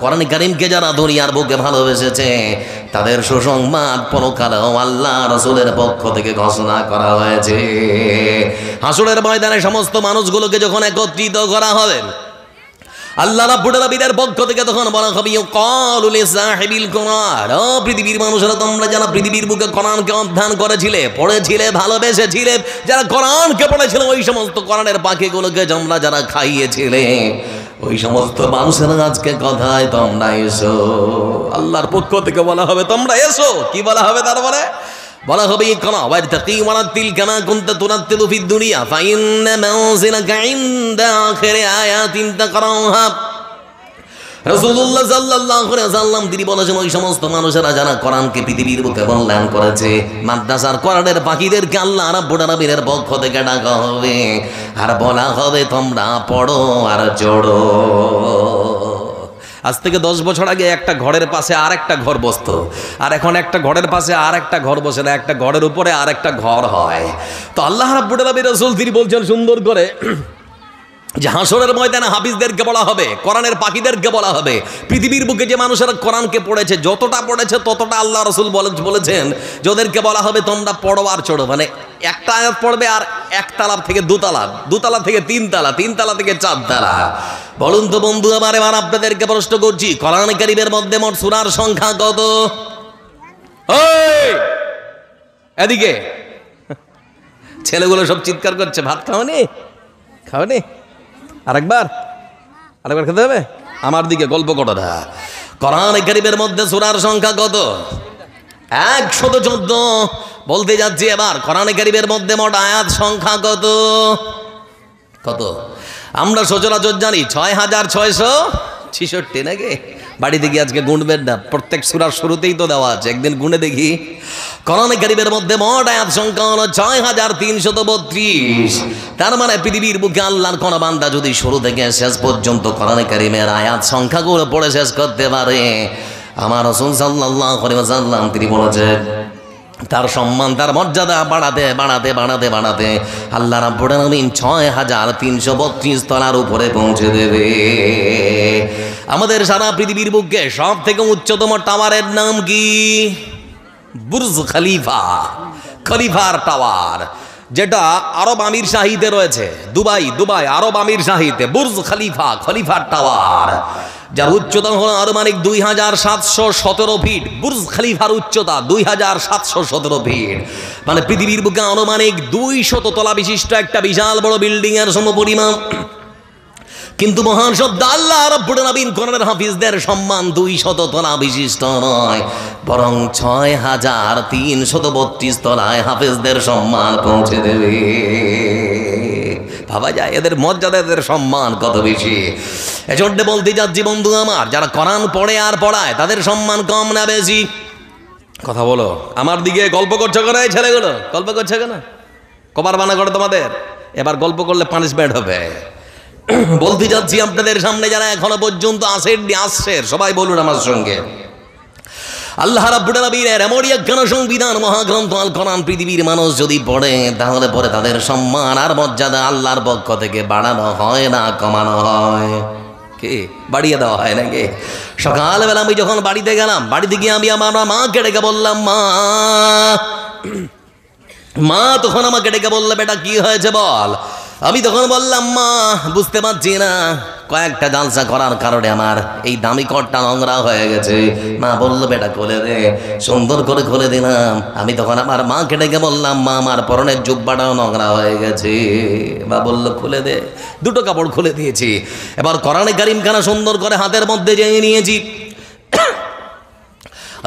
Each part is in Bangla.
কোরআন কারীমকে যারা দুনিয়ার বুকে ভালোবেসেছে তাদের সুসংবাদ পরকালেও আল্লাহ রাসূলের পক্ষ থেকে ঘোষণা করা হয়েছে। হাসরের ময়দানে সমস্ত মানুষগুলোকে যখন একত্রিত করা হবে, আল্লাহ রাব্বুল আলামিনের পক্ষ থেকে তখন বলা হবে ক্বালু লিসাহিবিল কুরআন, ও পৃথিবীর মানুষেরা, তোমরা যারা পৃথিবীর বুকে কোরআনকে অধ্যয়ন করেছিলে, পড়েছিলে, ভালোবেসেছিলে, যারা কোরআনকে পড়েছিলে, ওই সমস্ত কোরআনের পাখিগুলোকে তোমরা যারা খাইয়েছিলে, ওই সমস্ত মানুষেরা আজকে কথায় তোমরা এসো। আল্লাহর পক্ষ থেকে বলা হবে তোমরা এসো। কি বলা হবে? তারপরে বলা হবে ইকরা ওয়ারতাকি ওয়ারাতিল কামা কুনতা তুরাতিলু ফিদ দুনিয়া ফাইন্না মানজিলাকা ইনদা আখিরি আয়াতিন তাকরাউহা। রাসূলুল্লাহ সাল্লাল্লাহু আলাইহি ওয়াসাল্লাম তিনি বলেছেন, ওই সমস্ত মানুষেরা যারা কোরআনকে পৃথিবীর বুকে মূল্যায়ন করেছে, মাদ্রাসার কোরআনের পাখিদেরকে আল্লাহ রাব্বুল আলামিনের পক্ষ থেকে ডাকা হবে আর বলা হবে তোমরা পড়ো আর জোড়ো। আজ থেকে 10 বছর আগে একটা ঘরের পাশে আর একটা ঘর বসতো, আর এখন একটা ঘরের পাশে আর একটা ঘর বসে না, একটা ঘরের উপরে আর একটা ঘর হয়। তো আল্লাহ রাব্বুল আলামিন রাসূল তিনি বলছেন সুন্দর করে যে হাসরের ময়দানে হাফিজদেরকে বলা হবে, কোরআনের পাখিদেরকে বলা হবে, পৃথিবীর বুকে যে মানুষেরা কোরআনকে পড়েছে, যতটা পড়েছে ততটা আল্লাহ রাসূল বলেছেন যাদেরকে বলা হবে তোমরা পড়ো আর চড়ো। মানে একটা আয়াত পড়বে আর একতলা থেকে দুতলা, দুতলা থেকে তিনতলা, তিনতলা থেকে চারতলা। বলুন তো বন্ধু আমার, এবার আপনাদেরকে প্রশ্ন করছি, কোরআন কারীমের মধ্যে মোট সূরার সংখ্যা কত? ওই এদিকে ছেলেগুলো সব চিৎকার করছে, ভাত খাওনি? খাওনি? আরেকবার খেতে হবে? আমার দিকে গল্প করো না। কোরআন কারীমের মধ্যে সূরার সংখ্যা কত? 114। বলতে যাচ্ছি এবার কোরআন কারীমের মধ্যে মোট আয়াত সংখ্যা কত? কত? আমরা সচরাচর জানি 6666 নাকি? বাড়িতে গিয়ে আজকে গুনবেন না, প্রত্যেক সূরার শুরুতেই তো দেওয়া আছে, একদিন গুনে দেখি। কোরআন কারীমের মধ্যে মোট আয়াত সংখ্যা হলো 6332। তার মানে পৃথিবীর বুকে আল্লাহর কোন বান্দা যদি শুরু থেকে শেষ পর্যন্ত কোরআন কারীমের আয়াত সংখ্যাগুলো পড়ে শেষ করতে পারে, আমার রাসূল সাল্লাল্লাহু আলাইহি ওয়াসাল্লাম তিনি বলেছেন তার সম্মান, তার মর্যাদা বাড়াতে বাড়াতে বাড়াতে বাড়াতে আল্লাহ রাব্বুল আলামিন 6332 তলার উপরে পৌঁছে দেবে। আমাদের সারা পৃথিবীর বুকে সব থেকে উচ্চতম টাওয়ারের নাম কি? বুর্জ খলিফা, খলিফার টাওয়ার, যেটা আরব আমির শাহীতে রয়েছে। দুবাই আরব আমির শাহীতে বুর্জ খলিফা, খলিফার টাওয়ার, যার উচ্চতা হলো আনুমানিক 2717 ফিট। বুর্জ খলিফার উচ্চতা 2717 ফিট, মানে পৃথিবীর বুকে আনুমানিক 200 তলা বিশিষ্ট একটা বিশাল বড় বিল্ডিং এর সমপরিমাণ। কিন্তু মহান শব্দ আল্লাহ রাব্বুল আলামিন কোরআনের হাফিজদের সম্মান 200 তলা বিশিষ্ট নয়, বরং 6332 তলায় হাফিজদের সম্মান পৌঁছে দেবে। ভাবা যায় এদের মর্যাদা, এদের সম্মান কত বেশি। এজন্য বলতে যাচ্ছি বন্ধু আমার, যারা কোরআন পড়ে আর পড়ায় তাদের সম্মান কম না বেশি? কথা বলো। আমার দিকে গল্প করছো কেন এই ছেলেগুলো? গল্প করছে কেন? কবার বানা করে তোমাদের? এবার গল্প করলে পানিশমেন্ট হবে। বলতে যাচ্ছি আপনাদের সামনে, যারা এখনো পর্যন্ত আসছে সবাই বলুন আমার সঙ্গে, আল্লাহ রাব্বুল আলামিনের এমন একখানা সংবিধান মহাগ্রন্থ আল কোরআন পৃথিবীর মানুষ যদি পড়ে, তাহলে পরে তাদের সম্মান আর মর্যাদা আল্লাহর পক্ষ থেকে বাড়ানো হয় না কমানো হয়? কি বাড়িয়ে দেওয়া হয় নাকি? সকালবেলা আমি যখন বাড়িতে গেলাম, বাড়িতে গিয়ে আমি আমার মাকে ডেকে বললাম, মা তখন আমাকে ডেকে বললো, বেটা কি হয়েছে বল। আমি তখন বললাম, মা বুঝতে পারছি না, কয়েকটা জালসা করার কারণে আমার এই দামি কটটা নোংরা হয়ে গেছে। মা বললো, বেটা খুলে দে। সুন্দর করে খুলে দিলাম। আমি তখন আমার মাকে ডেকে বললাম, মা আমার পরনের জুব্বাটাও নোংরা হয়ে গেছে। মা বললো, খুলে দে। দুটো কাপড় খুলে দিয়েছি। এবার কোরআনে কারীম খানা সুন্দর করে হাতের মধ্যে জেনে নিয়েছি।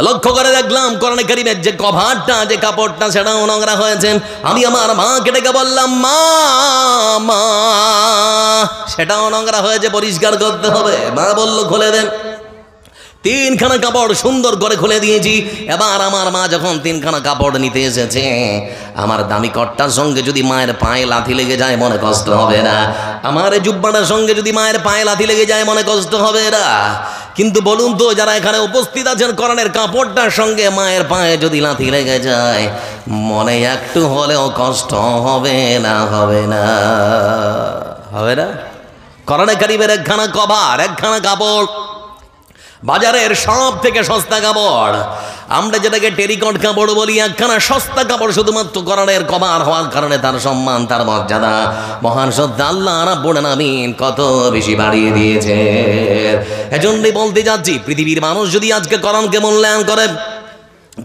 লক্ষ্য করে দেখলাম কোরআনে কারীমের যে কভারটা, যে কাপড়টা, সেটাও নোংরা হয়েছে। আমি আমার মাকে ডেকে বললাম, মা সেটাও নোংরা হয়েছে, পরিষ্কার করতে হবে। মা বলল, খুলে দেন। 3খানা কাপড় সুন্দর করে খুলে দিয়েছি। এবার আমার মা যখন 3খানা কাপড় নিতে এসেছে, আমার দামি কটটার সঙ্গে যদি মায়ের পায়ে লাথি লেগে যায় মনে কষ্ট হবে না? আমার জুব্বাটার সঙ্গে যদি মায়ের পায়ে লাথি লেগে যায় মনে কষ্ট হবে না? কিন্তু বলুন তো, যারা এখানে উপস্থিত আছেন, কোরআনের কাপড়টার সঙ্গে মায়ের পায়ে যদি লাথি লেগে যায় মনে একটু হলেও কষ্ট হবে না? হবে না? হবে না? কোরআনে কারীমের একখানা কভার, একখানা কাপড় বাজারের সব থেকে সস্তা কাপড়, আমরা যেটাকে টেরিকট কাপড় বলি, একখানা সস্তা কাপড় শুধুমাত্র কোরআনের কভার হওয়ার কারণে তার সম্মান, তার মর্যাদা মহান সত্য আল্লাহ রাব্বুল আলামিন কত বেশি বাড়িয়ে দিয়েছে। এজন্যই বলতে যাচ্ছি, পৃথিবীর মানুষ যদি আজকে কোরআনকে মূল্যায়ন করে,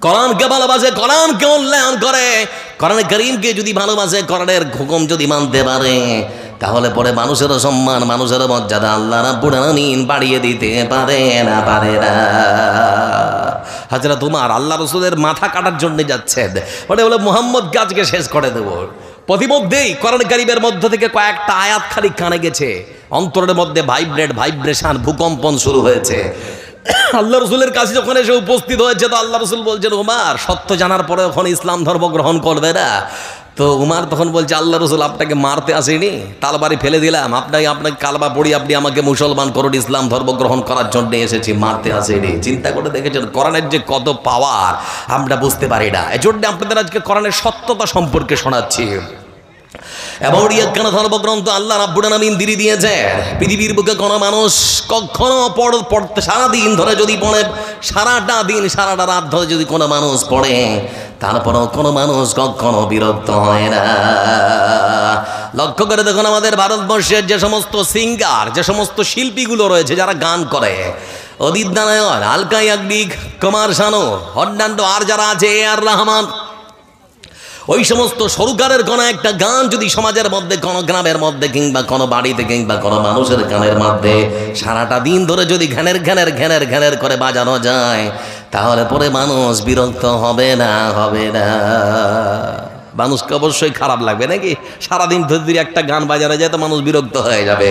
কোরআনকে ভালোবাসে, কোরআনকে মূল্যায়ন করে, কোরআনে কারীমকে যদি ভালোবাসে, কোরআনের হুকুম যদি মানতে পারে, তাহলে পরে মানুষেরও সম্মান, মানুষেরও মর্যাদা আল্লাহ রাব্বুল আলামিন বাড়িয়ে দিতে পারে না। হযরত উমর আল্লাহ রাসূলের মাথা কাটার জন্য যাচ্ছেন, বলে মুহাম্মদকে আজকে শেষ করে দেব। প্রতিমধ্যেই কোরআন কারীমের মধ্য থেকে কয়েকটা আয়াত খালি কানে গেছে, অন্তরের মধ্যে ভাইব্রেশন, ভূকম্পন শুরু হয়েছে। আল্লাহ রসুলের কাছে যখন এসে উপস্থিত হয়েছে, তো আল্লাহ রসুল বলছেন, উমার সত্য জানার পরে এখন ইসলাম ধর্ম গ্রহণ করবে না? তো উমার তখন বলছে, আল্লাহ রসুল আপনাকে মারতে আসেনি, তালবাড়ি ফেলে দিলাম, আপনাকে কালবা পড়ি, আপনি আমাকে মুসলমান করুন, ইসলাম ধর্ম গ্রহণ করার জন্য এসেছি, মারতে আসেনি। চিন্তা করে দেখেছেন কোরআনের যে কত পাওয়ার আমরা বুঝতে পারি না। এজন্য আপনাদের আজকে কোরআনের সত্যতা সম্পর্কে শোনাচ্ছি। এমন একখানা ধর্মগ্রন্থ আল্লাহ রাব্বুল আলামিন দিয়ে দিয়েছেন, পৃথিবীর বুকে কোনো মানুষ কখনো পড়তে সারাদিন ধরে যদি পড়ে, সারাটা দিন সারাটা রাত ধরে যদি কোনো মানুষ পড়ে, তারপরও কোনো মানুষ কখনো বিরক্ত হয় না। লক্ষ্য করে দেখুন, আমাদের ভারতবর্ষের যে সমস্ত সিঙ্গার, যে সমস্ত শিল্পীগুলো রয়েছে যারা গান করে, অদিত নারায়ণ, আলকা ইয়াগনিক, কুমার শানু, অন্যান্য আর যারা আছে, আর রহমান, ওই সমস্ত সরকারের কোনো একটা গান যদি সমাজের মধ্যে, কোনো গ্রামের মধ্যে, কিংবা কোনো বাড়িতে, কিংবা কোনো মানুষের গানের মধ্যে সারাটা দিন ধরে যদি ঘ্যানের করে বাজানো যায়, তাহলে পরে মানুষ বিরক্ত হবে না। মানুষকে অবশ্যই খারাপ লাগবে নাকি? সারাদিন ধরে একটা গান বাজানো যায় তো মানুষ বিরক্ত হয়ে যাবে।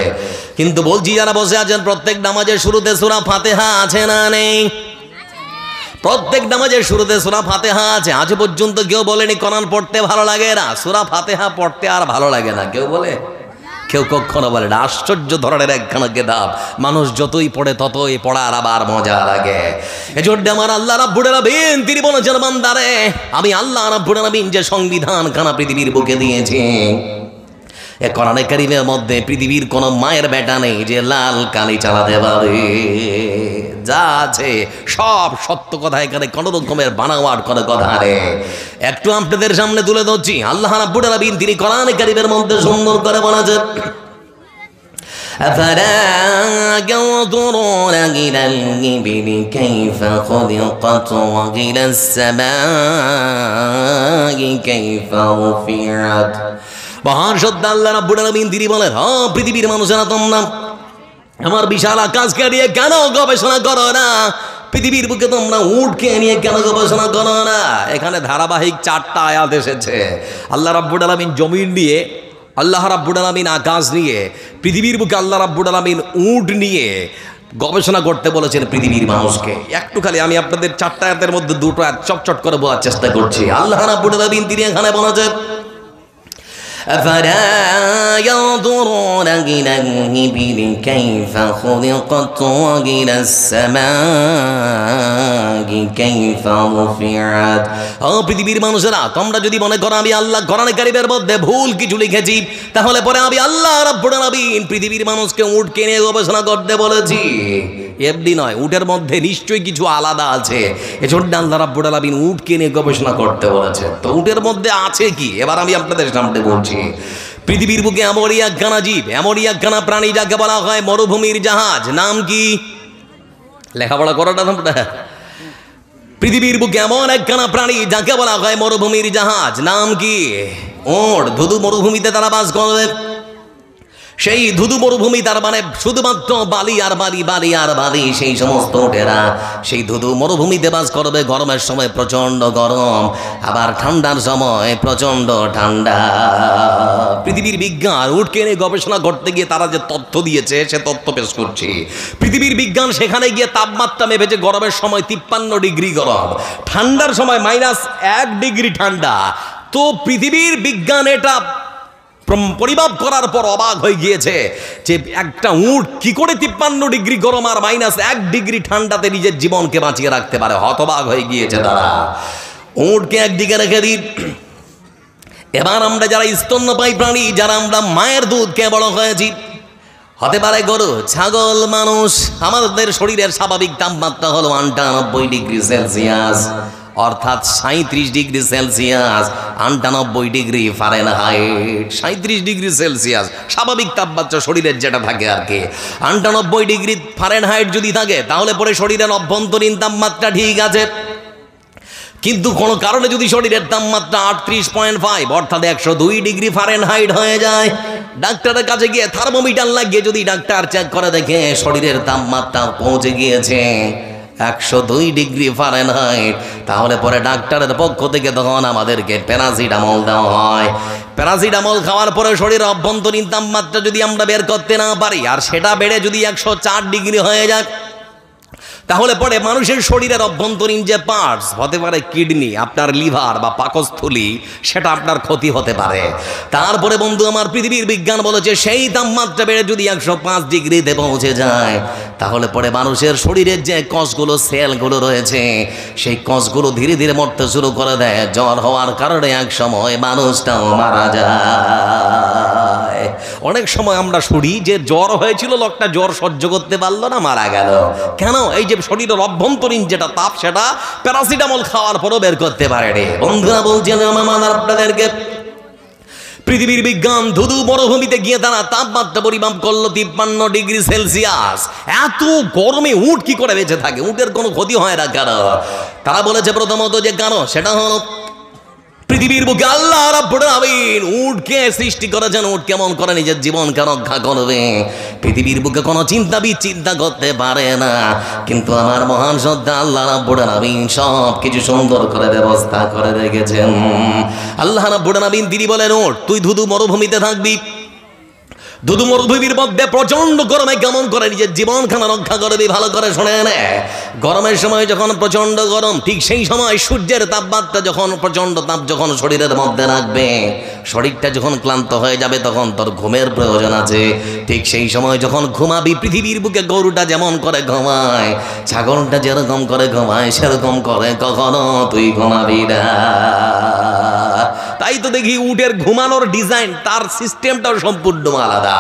কিন্তু বলছি, যারা বসে আছেন, প্রত্যেক নামাজের শুরুতে সূরা ফাতিহা আছে না নেই? প্রত্যেক নামাজের শুরুতে সূরা ফাতিহা আছে। আজ পর্যন্ত কেউ বলেনি কোরআন পড়তে ভালো লাগে না, সূরা ফাতিহা পড়তে আর ভালো লাগে না? কেউ বলে? কেউ কখনো বলে না। আশ্চর্য ধরনের একখানা কিতাব, মানুষ যতই পড়ে ততই পড়ার আবার মজা লাগে। এজন্য আমার আল্লাহ রাব্বুল আলামিন তিনি বলেছেন, বান্দারে আমি আল্লাহ রাব্বুল আলামিন যে সংবিধান খানা পৃথিবীর বুকে দিয়েছি, এ কোরআনে কারীমের মধ্যে পৃথিবীর কোনো মায়ের বেটা নেই যে লাল কালি চালাতে পারে। যা আছে সব সত্য কথা, এখানে কোনো রকমের বানাওয়াট কোনো কথা নেই। একটু আপনাদের সামনে তুলে ধরছি, আল্লাহ রাব্বুল আলামিন তিনি কোরআনে কারীমের মধ্যে সুন্দর করে বলেছেন, أفلا ينظرون إلى الإبل كيف خلقت وإلى السماء كيف رفعت। মহান সত্য আল্লাহ রাব্বুল আলামিন তিনি বলেন, পৃথিবীর মানুষেরা তোমরা আমার বিশাল আকাশকে নিয়ে কেন গবেষণা করো না? পৃথিবীর বুকে তোমরা উটকে নিয়ে কেন গবেষণা করো না? এখানে ধারাবাহিক 4টা আয়াত এসেছে। আল্লাহ রাব্বুল আলামিন জমিন নিয়ে, আল্লাহ রাব্বুল আলামিন আকাশ নিয়ে, পৃথিবীর বুকে আল্লাহ রাব্বুল আলামিন উট নিয়ে গবেষণা করতে বলেছেন পৃথিবীর মানুষকে। একটু খালি আমি আপনাদের 4টা আয়াতের মধ্যে 2টো আয়াত চটচট করে বলার চেষ্টা করছি। আল্লাহ রাব্বুল আলামিন তিনি এখানে বলেছেন, أفلا ينظرون إلى الإبل كيف خلقت وإلى السماء كيف رفعت। পৃথিবীর মানুষেরা তোমরা যদি মনে করো আমি আল্লাহ কোরআনে কারীমের মধ্যে ভুল কিছু লিখেছি, তাহলে পরে আমি আল্লাহ রাব্বুল আলামিন পৃথিবীর মানুষকে উটকে নিয়ে গবেষণা করতে বলেছি। এমনি নয়, উটের মধ্যে নিশ্চয়ই কিছু আলাদা আছে, এজন্য আল্লাহ রাব্বুল আলামিন উটকে নিয়ে গবেষণা করতে বলেছে। তো উটের মধ্যে আছে কি, এবার আমি আপনাদের সামনে বলছি। পৃথিবীর বুকে এমনই একখানা জীব, এমনই একখানা প্রাণী যাকে বলা হয় মরুভূমির জাহাজ। নাম কি? লেখাপড়া করাটা তোমরা? পৃথিবীর বুকে এমন একখানা প্রাণী যাকে বলা হয় মরুভূমির জাহাজ। নাম কি? ওট। ধুধু মরুভূমিতে তারা বাস করে। সেই ধুধু মরুভূমি, তার মানে শুধুমাত্র বালি আর বালি, বালি আর বালি। সেই সমস্ত ওটেরা সেই ধুধু মরুভূমিতে বাস করবে। গরমের সময় প্রচণ্ড গরম, আবার ঠান্ডার সময় প্রচণ্ড ঠান্ডা। পৃথিবীর বিজ্ঞান উটকে নিয়ে গবেষণা করতে গিয়ে তারা যে তথ্য দিয়েছে সে তথ্য পেশ করছি। পৃথিবীর বিজ্ঞান সেখানে গিয়ে তাপমাত্রা মেপেছে, গরমের সময় 53 ডিগ্রি গরম, ঠান্ডার সময় -1 ডিগ্রি ঠান্ডা। তো পৃথিবীর বিজ্ঞান এটা পরিমাপ করার পর অবাক হয়ে গিয়েছে যে একটা উট কি করে 53 ডিগ্রি গরম আর -1 ডিগ্রি ঠান্ডাতে নিজের জীবনকে বাঁচিয়ে রাখতে পারে। হতবাক হয়ে গিয়েছে তারা। উটকে একদিকে রেখে দিন। এবার আমরা যারা স্তন্যপায়ী প্রাণী, যারা আমরা মায়ের দুধ খেয়ে বড় হয়েছি, হতে পারে গরু, ছাগল, মানুষ। আমাদের শরীরের স্বাভাবিক তাপমাত্রা হলো 98 ডিগ্রি সেলসিয়াস, অর্থাৎ 37 degree Celsius, 98 degree Fahrenheit. 37 degree Celsius স্বাভাবিক তাপমাত্রা শরীরের যেটা থাকে আর কি। 98 ডিগ্রি ফারেনহাইট যদি থাকে তাহলে পরে শরীরের অভ্যন্তরীণ তাপমাত্রা ঠিক আছে। কিন্তু কোনো কারণে যদি শরীরের তাপমাত্রা 38.5 অর্থাৎ 102 ডিগ্রি ফারেনহাইট হয়ে যায়, ডাক্তারের কাছে গিয়ে থার্মোমিটার লাগিয়ে যদি ডাক্তার চেক করে দেখে শরীরের তাপমাত্রা পৌঁছে গিয়েছে 102 ডিগ্রি ফারেনহাইট, তাহলে পরে ডাক্তারের পক্ষ থেকে তখন আমাদেরকে প্যারাসিটামল দেওয়া হয়। প্যারাসিটামল খাওয়ার পরে শরীরের অভ্যন্তরীণ তাপমাত্রা যদি আমরা বের করতে না পারি আর সেটা বেড়ে যদি 104 ডিগ্রি হয়ে যায়, তাহলে পরে মানুষের শরীরের অভ্যন্তরীণ যে পার্টস হতে পারে কিডনি, আপনার লিভার বা পাকস্থলী, সেটা আপনার ক্ষতি হতে পারে। তারপরে বন্ধু আমার, পৃথিবীর বিজ্ঞান বলেছে সেই তাপমাত্রা বেড়ে যদি 105 ডিগ্রিতে পৌঁছে যায়, তাহলে পরে মানুষের শরীরের যে কোষগুলো, সেলগুলো রয়েছে, সেই কোষগুলো ধীরে ধীরে মরতে শুরু করে দেয়। জ্বর হওয়ার কারণে এক সময় মানুষটাও মারা যায়। অনেক সময় আমরা শুনি যে জ্বর হয়েছিল, লোকটা জ্বর সহ্য করতে পারলো না, মারা গেল। কেন? এই যে শরীরের অভ্যন্তরীণ যেটা তাপ, সেটা প্যারাসিটামল খাওয়ার পরও বের করতে পারেনি। বন্ধুরা বলছিলাম আমার আপনাদেরকে, পৃথিবীর বিজ্ঞান ধুধু মরুভূমিতে গিয়ে তারা তাপমাত্রা পরিমাপ করলো 53 ডিগ্রি সেলসিয়াস। এত গরমে উট কি করে বেঁচে থাকে? উটের কোনো ক্ষতি হয় না কেন? তারা বলেছে প্রথমত যে কেন, সেটা হলো পৃথিবীর বুকে আল্লাহ রাব্বুল আলামিন উটকে সৃষ্টি করেছেন। উট কেমন করে নিজের জীবনকে রক্ষা করবে? পৃথিবীর বুকে কোনো চিন্তা করতে পারে না, কিন্তু আমার মহান সত্তা আল্লাহ রাব্বুল আলামিন সব কিছু সুন্দর করে ব্যবস্থা করে রেখেছেন। আল্লাহ রাব্বুল আলামিন তিনি বলেন, উট তুই ধুধু মরুভূমিতে থাকবি। ধুধু মরুভূমির মধ্যে প্রচন্ড গরমে কেমন করে নিজের জীবনখানা রক্ষা করবি? ভালো করে শোনে নে। গরমের সময় যখন প্রচন্ড গরম, ঠিক সেই সময় সূর্যের তাপমাত্রা যখন প্রচন্ড তাপ যখন শরীরের মধ্যে রাখবে, শরীরটা যখন ক্লান্ত হয়ে যাবে, তখন তোর ঘুমের প্রয়োজন আছে। ঠিক সেই সময় যখন ঘুমাবি, পৃথিবীর বুকে গরুটা যেমন করে ঘুমায়, ছাগলটা যেরকম করে ঘুমায়, সেরকম করে কখনো তুই ঘুমাবি না। তাই তো দেখি উটের ঘুমানোর ডিজাইন, তার সিস্টেমটাও সম্পূর্ণ আলাদা।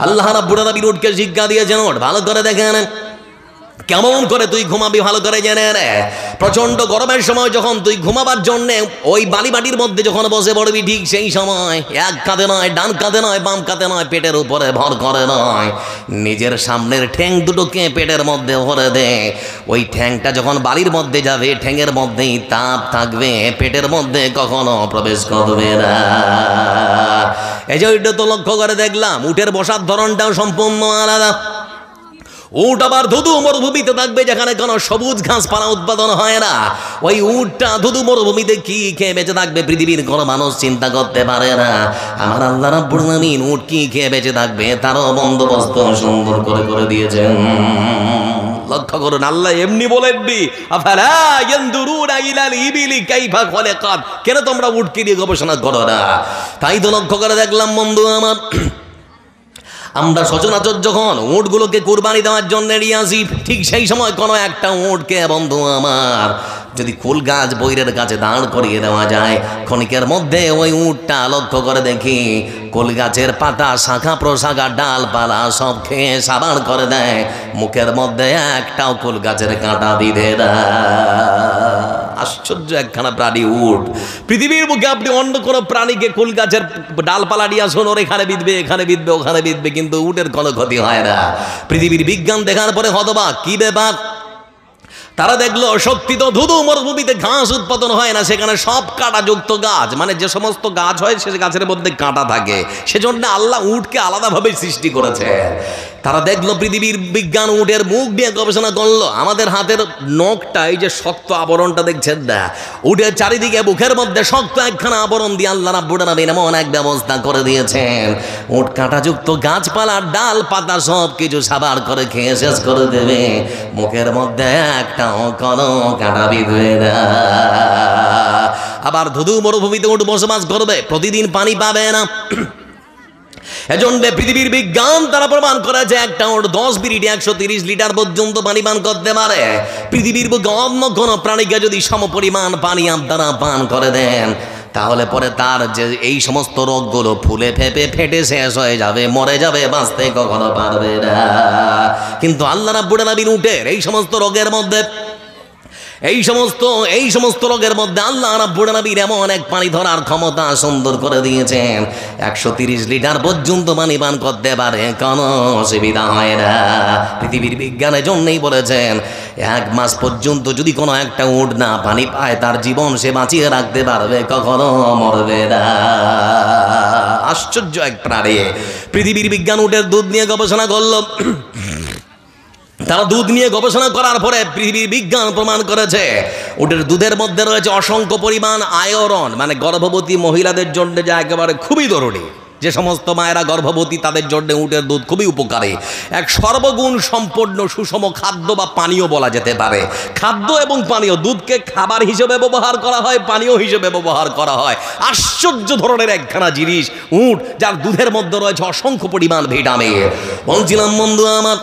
আল্লাহ রাব্বুল আলামিন উটকে শিক্ষা দিয়েছেন, উট ভালো করে দেখেন কেমন করে তুই ঘুমাবি, ভালো করে জেনে নে। প্রচন্ড গরমের সময় যখন তুই ঘুমাবার জন্যে ওই বালিমাটির মধ্যে যখন বসে পড়বি, ঠিক সেই সময় এক কাঁধে নয়, ডান কাঁধে নয়, বাম কাঁধে নয়, পেটের উপরে ভর করে নয়, নিজের সামনের ঠ্যাং দুটোকে পেটের মধ্যে ভরে দে। ওই ঠ্যাংটা যখন বালির মধ্যে যাবে, ঠ্যাংয়ের মধ্যেই তাপ থাকবে, পেটের মধ্যে কখনো প্রবেশ করবে না। এই যে ওইটা তো লক্ষ্য করে দেখলাম, উটের বসার ধরনটাও সম্পূর্ণ আলাদা। উট আবার ধুধু মরুভূমিতে থাকবে, যেখানে কোনো সবুজ ঘাসপালা উৎপাদন হয় না। ওই উটটা ধুধু মরুভূমিতে কি খেয়ে বেঁচে থাকবে পৃথিবীর কোনো মানুষ চিন্তা করতে পারে না। আমার আল্লাহ রাব্বুল আলামিন উট কি খেয়ে বেঁচে থাকবে তারও বন্দোবস্ত সুন্দর করে করে দিয়েছেন। লক্ষ্য করুন, আল্লাহ এমনি বলেননি আফালা ইয়ানদুরুনা ইলাল ইবিলি কাইফা খলাকাত, কেন তোমরা উটকে নিয়ে গবেষণা করো না? তাই তো লক্ষ্য করে দেখলাম বন্ধু আমার, আমরা সচরাচর যখন উটগুলোকে কুরবানি দেওয়ার জন্য নিয়ে আসি, ঠিক সেই সময় কোনো একটা উটকে বন্ধু আমার যদি কুল গাছ বৈরের কাছে দাঁড় করিয়ে দেওয়া যায়, ক্ষণিকের মধ্যে ওই উটটা লক্ষ্য করে দেখি কুল গাছের পাতা, শাখা প্রশাখা, ডালপালা সব খেয়ে সাবান করে দেয়, মুখের মধ্যে একটাও কুল গাছের কাঁটা বিঁধে না। আশ্চর্য একখানা প্রাণী উট। পৃথিবীর বুকে আপনি অন্য কোনো প্রাণীকে কুল গাছের ডালপালা নিয়ে আসুন, ওর এখানে বিঁধবে, এখানে বিঁধবে, ওখানে বিঁধবে, কিন্তু উটের কোনো ক্ষতি হয় না। পৃথিবীর বিজ্ঞান দেখার পরে হতবাক, কি ব্যাপার? তারা দেখলো সত্যি তো ধুধু মরুভূমিতে ঘাস উৎপাদন হয় না, সেখানে সব কাঁটাযুক্ত গাছ, মানে যে সমস্ত গাছ হয় সে গাছের মধ্যে কাঁটা থাকে, সেজন্য আল্লাহ উটকে আলাদাভাবে সৃষ্টি করেছে। তারা দেখলো পৃথিবীর বিজ্ঞান উটের মুখ দিয়ে গবেষণা করলো, আমাদের হাতের নখটা, এই যে শক্ত আবরণটা দেখছেন না, উটের চারিদিকে মুখের মধ্যে শক্ত একখানা আবরণ দিয়ে আল্লাহ রাব্বুল আলামিন এমন এক ব্যবস্থা করে দিয়েছেন, উট কাঁটাযুক্ত গাছপালা, ডাল পাতা সব কিছু সাবার করে খেয়ে শেষ করে দেবে, মুখের মধ্যে একটা কোনো কাঁটা বিঁধবে না। আবার ধুধু মরুভূমিতে উট বসবাস করবে, প্রতিদিন পানি পাবে না। এজন্য পৃথিবীর বিজ্ঞান তারা প্রমাণ করেছে একটা উট 10 মিনিটে 130 লিটার পর্যন্ত পানি পান করতে পারে। পৃথিবীর বুকে অন্য কোনো প্রাণীকে যদি সমপরিমাণ পানি আপনারা পান করে দেন, তাহলে পরে তার যে এই সমস্ত রোগগুলো ফুলে ফেপে ফেটে শেষ হয়ে যাবে, মরে যাবে, বাঁচতে কখনো পারবে না। কিন্তু আল্লাহ রাব্বুল আলামিন উটের এই সমস্ত রোগের মধ্যে এই সমস্ত রোগের মধ্যে আল্লাহ রাব্বুল আলামিন এমন এক পানি ধরার ক্ষমতা সুন্দর করে দিয়েছেন, 130 লিটার পর্যন্ত পানি পান করতে পারে, কোনো অসুবিধা হয় না। পৃথিবীর বিজ্ঞানের জন্যই বলেছেন 1 মাস পর্যন্ত যদি কোনো একটা উট না পানি পায়, তার জীবন সে বাঁচিয়ে রাখতে পারবে, কখনো মরবে না। আশ্চর্য এক প্রাণী। পৃথিবীর বিজ্ঞান উটের দুধ নিয়ে গবেষণা করলো। তারা দুধ নিয়ে গবেষণা করার পরে পৃথিবীর বিজ্ঞান প্রমাণ করেছে উটের দুধের মধ্যে রয়েছে অসংখ্য পরিমাণ আয়রন, মানে গর্ভবতী মহিলাদের জন্য যা একেবারে খুবই জরুরি। যে সমস্ত মায়েরা গর্ভবতী তাদের জন্য উটের দুধ খুবই উপকারী, এক সর্বগুণ সম্পন্ন সুষম খাদ্য বা পানীয় বলা যেতে পারে। খাদ্য এবং পানীয়, দুধকে খাবার হিসেবে ব্যবহার করা হয়, পানীয় হিসেবে ব্যবহার করা হয়। আশ্চর্য ধরনের একখানা জিনিস উট, যার দুধের মধ্যে রয়েছে অসংখ্য পরিমাণ ভিটামিন। বলছিলাম বন্ধু আমার,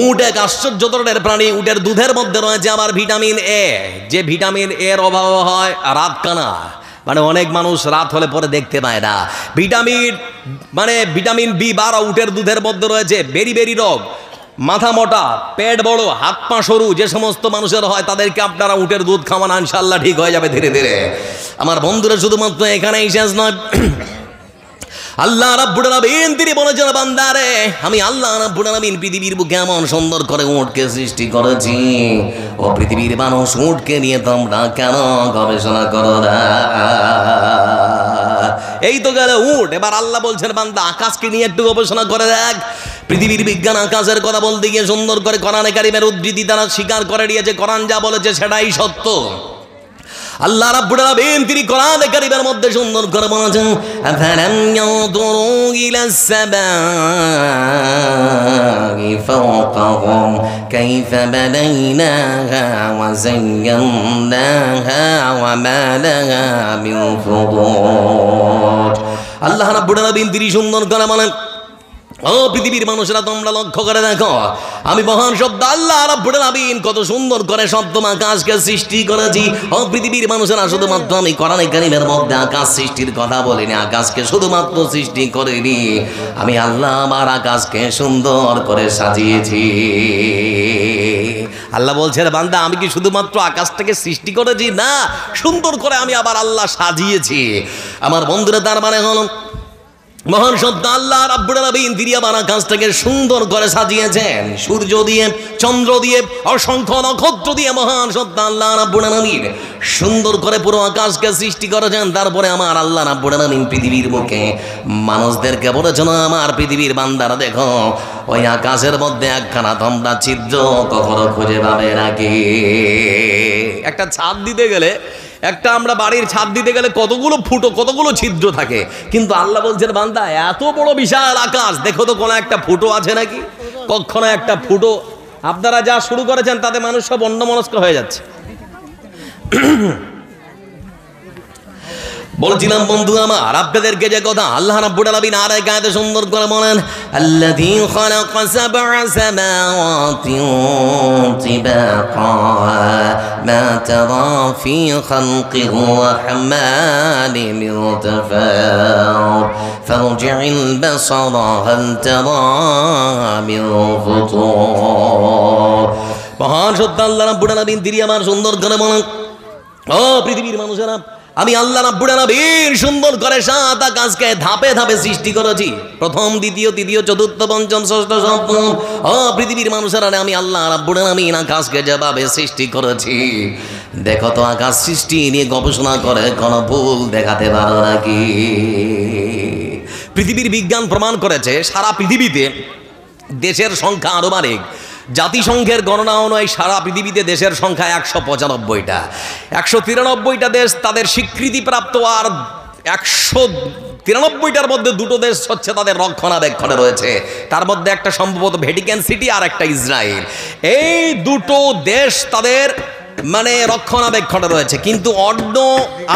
উট এক আশ্চর্য ধরনের প্রাণী। উটের দুধের মধ্যে রয়েছে আবার ভিটামিন এ, যে ভিটামিন এর অভাব হয় রাতকানা, মানে অনেক মানুষ রাত হলে পরে দেখতে পায় না। ভিটামিন বি12 উটের দুধের মধ্যে রয়েছে। বেরি রোগ, মাথা মোটা, পেট বড়, হাত পা সরু যে সমস্ত মানুষের হয়, তাদেরকে আপনারা উটের দুধ খাওয়ান, ইনশাআল্লাহ ঠিক হয়ে যাবে ধীরে ধীরে। আমার বন্ধুরা শুধুমাত্র এখানেই শেষ নয়। আল্লাহ রাব্বুল আলামিন তিনি বলেছেন, বান্দারে আমি আল্লাহ রাব্বুল আলামিন পৃথিবীর বুকে এমন সুন্দর করে উটকে সৃষ্টি করেছি, ও পৃথিবীর মানুষ উটকে নিয়ে তোমরা কেন গবেষণা করো না? এই তো গেল উট। এবার আল্লাহ বলছেন, বান্দা আকাশকে নিয়ে একটু গবেষণা করে দেখ। পৃথিবীর বিজ্ঞান আকাশের কথা বলতে গিয়ে সুন্দর করে কোরআনে কারিমের উদ্ধৃতি তারা স্বীকার করে নিয়েছে। কোরআন যা বলেছে সেটাই সত্য। আল্লাহ রাব্বুল আলামিন তিনি কোরআনে কারীমের মধ্যে সুন্দর করে বলেছেন, আফালাম ইয়ানদুরু ইলাস সামাই ফাওকাহুম কাইফা বানাইনাহা ওয়া যায়্যানাহা ওয়া মা লাহা মিন ফুরুজ। আল্লাহ রাব্বুল আলামিন তিনি সুন্দর করে বলেন, ও পৃথিবীর মানুষেরা তোমরা লক্ষ্য করে দেখো, আমি মহান শব্দ আল্লাহ রাব্বুল আলামিন কত সুন্দর করে সপ্তম আকাশকে সৃষ্টি করেছি। ও পৃথিবীর মানুষেরা শুধুমাত্র আমি কোরআনে কারীমের মধ্যে আকাশ সৃষ্টির কথা বলিনি, আকাশকে শুধুমাত্র সৃষ্টি করিনি, আমি আল্লাহ আমার আকাশকে সুন্দর করে সাজিয়েছি। আল্লাহ বলছেন, বান্দা আমি কি শুধুমাত্র আকাশটাকে সৃষ্টি করেছি? না, সুন্দর করে আমি আবার আল্লাহ সাজিয়েছি। আমার বন্ধুরা, তার মানে হলো মহান সত্য আল্লাহ রাব্বুল আলামিন তিনি আবার আকাশটাকে সুন্দর করে সাজিয়েছেন, সূর্য দিয়ে, চন্দ্র দিয়ে, অসংখ্য নক্ষত্র দিয়ে। মহান সত্য আল্লাহ রাব্বুল আলামিন সুন্দর করে পুরো আকাশকে সৃষ্টি করেছেন। তারপরে আমার আল্লাহ রাব্বুল আলামিন পৃথিবীর বুকে মানুষদেরকে বলেছেন, আমার পৃথিবীর বান্দারা দেখো, ওই আকাশের মধ্যে একখানা তোমরা ছিদ্র কখনো খুঁজে পাবে নাকি? একটা ছাদ দিতে গেলে, আমরা বাড়ির ছাদ দিতে গেলে কতগুলো ফুটো, কতগুলো ছিদ্র থাকে, কিন্তু আল্লাহ বলছেন, বান্দা এত বড় বিশাল আকাশ, দেখো তো কোনো একটা ফুটো আছে নাকি? কখনো একটা ফুটো। আপনারা যা শুরু করেছেন তাতে মানুষ সব অন্যমনস্ক হয়ে যাচ্ছে। বলছিলাম বন্ধু আমার, আপনাদেরকে যে কথা আল্লাহ রাব্বুল আলামিন আর এক আয়াতে সুন্দর করে বলেন, আল্লাযী খালাকা সাবআ সামাওয়াতিন তিবাকা মা তারা ফী খালকির রাহমানি মিন তাফাউত ফারজি'ল বাসারা হাল তারা মিন ফুতুর। মহান সত্য আল্লাহ রাব্বুল আলামিন তিনি আমার সুন্দর করে বলেন, ও পৃথিবীর মানুষেরা, আমি আল্লাহ রাব্বুল আলামিন সুন্দর করে সাত আকাশকে ধাপে ধাপে সৃষ্টি করেছি। প্রথম, দ্বিতীয়, তৃতীয়, চতুর্থ, পঞ্চম, ষষ্ঠ, সপ্তম। ও পৃথিবীর মানুষেরা, আমি আল্লাহ রাব্বুল আলামিন আকাশকে যেভাবে সৃষ্টি করেছি, দেখো তো আকাশ সৃষ্টি নিয়ে গবেষণা করে কোনো ভুল দেখাতে পারো নাকি? পৃথিবীর বিজ্ঞান প্রমাণ করেছে সারা পৃথিবীতে দেশের সংখ্যা আনুমানিক, জাতিসংঘের গণনা অনুযায়ী সারা পৃথিবীতে দেশের সংখ্যা 195টা। 193টা দেশ তাদের স্বীকৃতিপ্রাপ্ত, আর 193টার মধ্যে 2টো দেশ হচ্ছে তাদের রক্ষণাবেক্ষণে রয়েছে। তার মধ্যে একটা সম্ভবত ভ্যাটিকান সিটি, আর একটা ইসরায়েল। এই 2টো দেশ তাদের মানে রক্ষণাবেক্ষণে রয়েছে। কিন্তু অন্য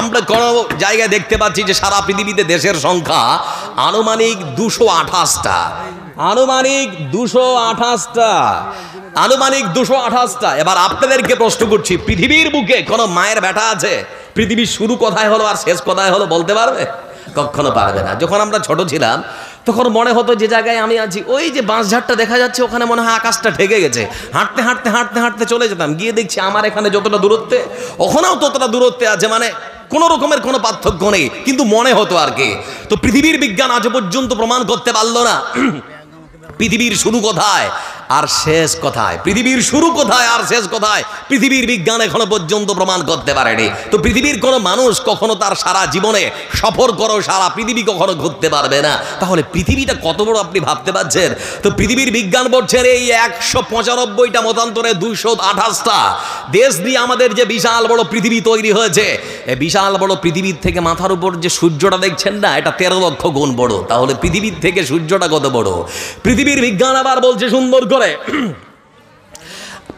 আমরা কোনো জায়গায় দেখতে পাচ্ছি যে সারা পৃথিবীতে দেশের সংখ্যা আনুমানিক 228টা। আনুমানিক 228টা। এবার আপনাদেরকে প্রশ্ন করছি, পৃথিবীর বুকে কোনো মায়ের বেটা আছে? পৃথিবীর শুরু কোথায় হলো আর শেষ কোথায় হলো বলতে পারবে? কখনো পারবে না। যখন আমরা ছোট ছিলাম তখন মনে হতো যে জায়গায় আমি আছি ওই যে বাঁশঝাড়টা দেখা যাচ্ছে ওখানে মনে হয় আকাশটা ঢেকে গেছে। হাঁটতে হাঁটতে হাঁটতে হাঁটতে চলে যেতাম, গিয়ে দেখছি আমার এখানে যতটা দূরত্বে ওখানেও ততটা দূরত্বে আছে, মানে কোনো রকমের কোনো পার্থক্য নেই, কিন্তু মনে হতো আর কি। তো পৃথিবীর বিজ্ঞান আজ পর্যন্ত প্রমাণ করতে পারলো না পৃথিবীর শুরু কোথায় আর শেষ কোথায়, পৃথিবীর শুরু কোথায় আর শেষ কোথায় পৃথিবীর বিজ্ঞান এখনো পর্যন্ত প্রমাণ করতে পারেনি। তো পৃথিবীর কোনো মানুষ কখনো তার সারা জীবনে সফর করো সারা পৃথিবী কখনো ঘুরতে পারবে না। তাহলে পৃথিবীটা কত বড় আপনি ভাবতে পারছেন? তো পৃথিবীর বিজ্ঞান বলছেন এই 195টা মতান্তরে 228টা দেশ দিয়ে আমাদের যে বিশাল বড় পৃথিবী তৈরি হয়েছে, এই বিশাল বড় পৃথিবীর থেকে মাথার উপর যে সূর্যটা দেখছেন না, এটা 13 লক্ষ গুণ বড়। তাহলে পৃথিবীর থেকে সূর্যটা কত বড়? পৃথিবীর বিজ্ঞান আবার বলছে সুন্দর করে,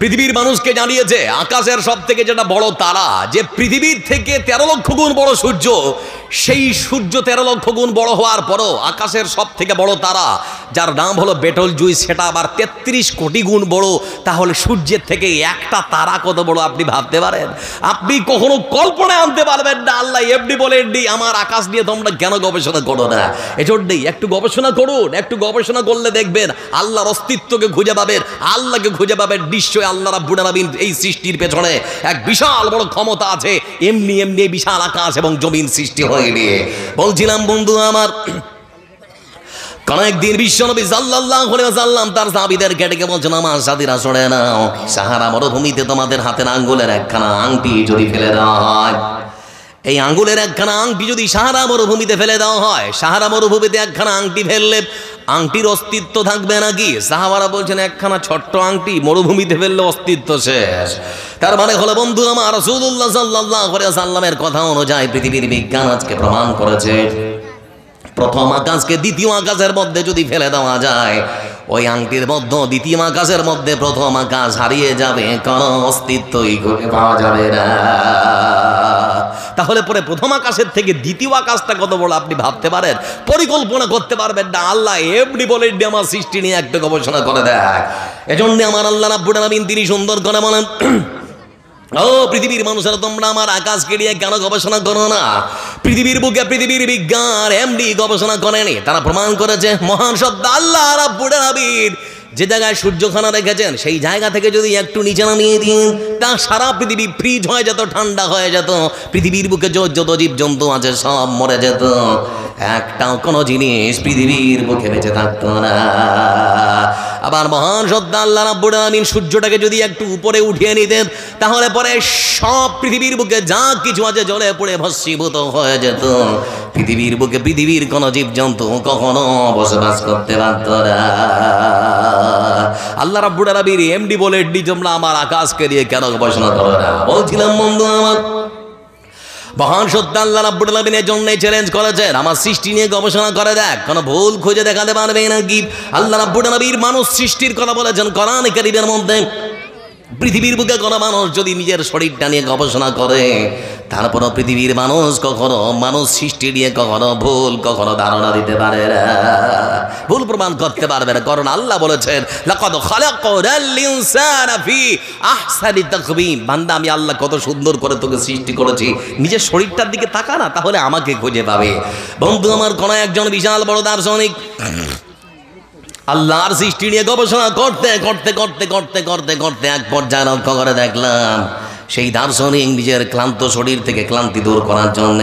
পৃথিবীর মানুষকে জানিয়েছে আকাশের সব থেকে যেটা বড় তারা, যে পৃথিবীর থেকে 13 লক্ষ গুণ বড় সূর্য, সেই সূর্য 13 লক্ষ গুণ বড় হওয়ার পরও আকাশের সব থেকে বড় তারা যার নাম হলো বেটল জুইস, সেটা আবার 33 কোটি গুণ বড়। তাহলে সূর্যের থেকে একটা তারা কত বড় আপনি ভাবতে পারেন? আপনি কখনো কল্পনায় আনতে পারবেন না। আল্লাহ এমনি বলেন ডি আমার আকাশ নিয়ে তোমরা কেন গবেষণা করো না? এজন্যই একটু গবেষণা করুন, একটু গবেষণা করলে দেখবেন আল্লাহর অস্তিত্বকে খুঁজে পাবেন, আল্লাহকে খুঁজে পাবেন। নিশ্চয়ই আল্লাহ রাব্বুল আলামিন এই সৃষ্টির পেছনে এক বিশাল বড় ক্ষমতা আছে। এমনি এমনি বিশাল আকাশ এবং জমিন সৃষ্টি হয়ে নিয়ে বলছিলাম বন্ধু আমার, কোন একদিন বিশ্বনবী সাল্লাল্লাহু আলাইহি ওয়াসাল্লাম তার সাহাবীদেরকে ডেকে বলছেন আমার সাথীরা শুনে নাও, সাহারা মরুভূমিতে তোমাদের হাতের আঙ্গুলের একখানা আংটি যদি ফেলে দেওয়া হয়, এই আঙ্গুলের একখানা আংটি যদি সাহারা মরুভূমিতে ফেলে দেওয়া হয়, সাহারা মরুভূমিতে একখানা আংটি ফেললে আংটির অস্তিত্ব থাকবে নাকি? সাহাবারা বলছেন একখানা ছোট্ট আংটি মরুভূমিতে ফেললে অস্তিত্ব শেষ। তার মানে হলো বন্ধু আমার রাসূলুল্লাহ সাল্লাল্লাহু আলাইহি ওয়াসাল্লামের কথা অনুযায়ী পৃথিবীর বিজ্ঞান আজকে প্রমাণ করেছে প্রথম আকাশকে দ্বিতীয় আকাশের মধ্যে যদি ফেলে দেওয়া যায়, ওই আংটির মধ্যে দ্বিতীয় আকাশের মধ্যে প্রথম আকাশ হারিয়ে যাবে, কোনো অস্তিত্বই খুঁজে পাওয়া যাবে না। তাহলে পরে প্রথম আকাশের থেকে দ্বিতীয় আকাশটা কত বড় আপনি ভাবতে পারেন? পরিকল্পনা করতে পারবেন না। আল্লাহ এমনি বলেন আমার সৃষ্টি নিয়ে একটা গবেষণা করে দেখ। এজন্য আমার আল্লাহ রাব্বুল আলামিন তিনি সুন্দর করে বলেন, ও পৃথিবীর মানুষেরা তোমরা আমার আকাশকে নিয়ে কেন গবেষণা করো না? পৃথিবীর বুকে পৃথিবীর বিজ্ঞান এমনি গবেষণা করেনি, তারা প্রমাণ করেছে মহান সত্তা আল্লাহ রাব্বুল আলামিন যে জায়গায় সূর্যখানা রেখেছেন সেই জায়গা থেকে যদি একটু নিচে নামিয়ে দিন, তা সারা পৃথিবী ফ্রিজ হয়ে যেত, ঠান্ডা হয়ে যেত, পৃথিবীর বুকে যত জীবজন্তু আছে সব মরে যেত, একটাও কোনো জিনিস পৃথিবীর বুকে বেঁচে থাকতো না। আবার মহান সত্তা আল্লাহ রাব্বুল আলামিন সূর্যটাকে যদি একটু উপরে উঠিয়ে নিতেন, তাহলে পরে সব পৃথিবীর বুকে যা কিছু আছে জ্বলে পড়ে ভস্মীভূত হয়ে যেত, পৃথিবীর বুকে পৃথিবীর কোনো জীবজন্তু কখনো বসবাস করতে পারত না। আল্লাহ রাব্বুল আলামিন এমডি বলে তোমরা আমার আকাশকে নিয়ে কেন গবেষণা করো না? বলছিলাম বন্ধু আমার, মহান সত্তা আল্লাহ রাব্বুল আলামিন এর জন্যই চ্যালেঞ্জ করেছেন আমার সৃষ্টি নিয়ে গবেষণা করে দেখ, কোনো ভুল খুঁজে দেখাতে পারবে নাকি? আল্লাহ রাব্বুল আলামিন মানুষ সৃষ্টির কথা বলেছেন কোরআন কারীমের মধ্যে। পৃথিবীর বুকে কোনো মানুষ যদি নিজের শরীরটা নিয়ে গবেষণা করে, তারপরও পৃথিবীর মানুষ কখনো মানুষ সৃষ্টি নিয়ে কখনো ধারণা দিতে পারে না, ভুল প্রমাণ করতে পারবে না। কারণ আল্লাহ বলেছেন লাকাদ খালাকনাল ইনসানা ফি আহসানি তাকওয়িম, বান্দা আমি আল্লাহ কত সুন্দর করে তোকে সৃষ্টি করেছি, নিজের শরীরটার দিকে তাকা না, তাহলে আমাকে খুঁজে পাবে। বন্ধু আমার, কোন একজন বিশাল বড় দার্শনিক আল্লাহর সৃষ্টি নিয়ে গবেষণা করতে করতে করতে করতে করতে করতে এক পর্যায়ে লক্ষ্য করে দেখলাম সেই দার্শনিক নিজের ক্লান্ত শরীর থেকে ক্লান্তি দূর করার জন্য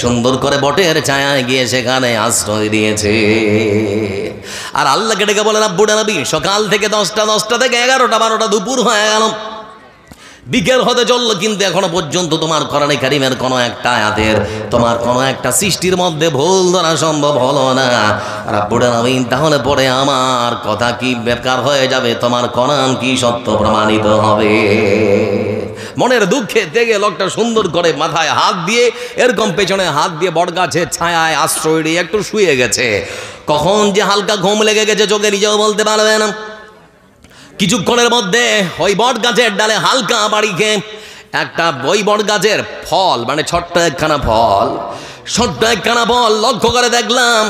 সুন্দর করে বটের ছায়ায় গিয়ে সেখানে আশ্রয় দিয়েছে। আর আল্লাহকে ডেকে বলে রাব্বুল আলামিন সকাল থেকে 10টা থেকে 11টা 12টা দুপুর হয়ে গেল, বিকেল হতে চললো, কিন্তু এখনো পর্যন্ত তোমার কোরআনে কারীমের কোনো একটা আয়াতের, তোমার কোনো একটা সৃষ্টির মধ্যে ভুল ধরা সম্ভব হলো না। রাব্বুল আলামিন তাহলে পরে আমার কথা কি বেকার হয়ে যাবে? তোমার কোরআন কি সত্য প্রমাণিত হবে? মনের দুঃখে থেকে লোকটা সুন্দর করে মাথায় হাত দিয়ে এরকম পেছনে হাত দিয়ে বটগাছের ছায়ায় আশ্রয় নিয়ে একটু শুয়ে গেছে। কখন যে হালকা ঘুম লেগে গেছে চোখে নিজেও বলতে পারবে না। কিছুক্ষণের মধ্যে ওই বট গাছের ডালে হালকা বাড়ি খেয়ে একটা ওই বট গাছের ফল, মানে ছোট্ট একখানা ফল লক্ষ্য করে দেখলাম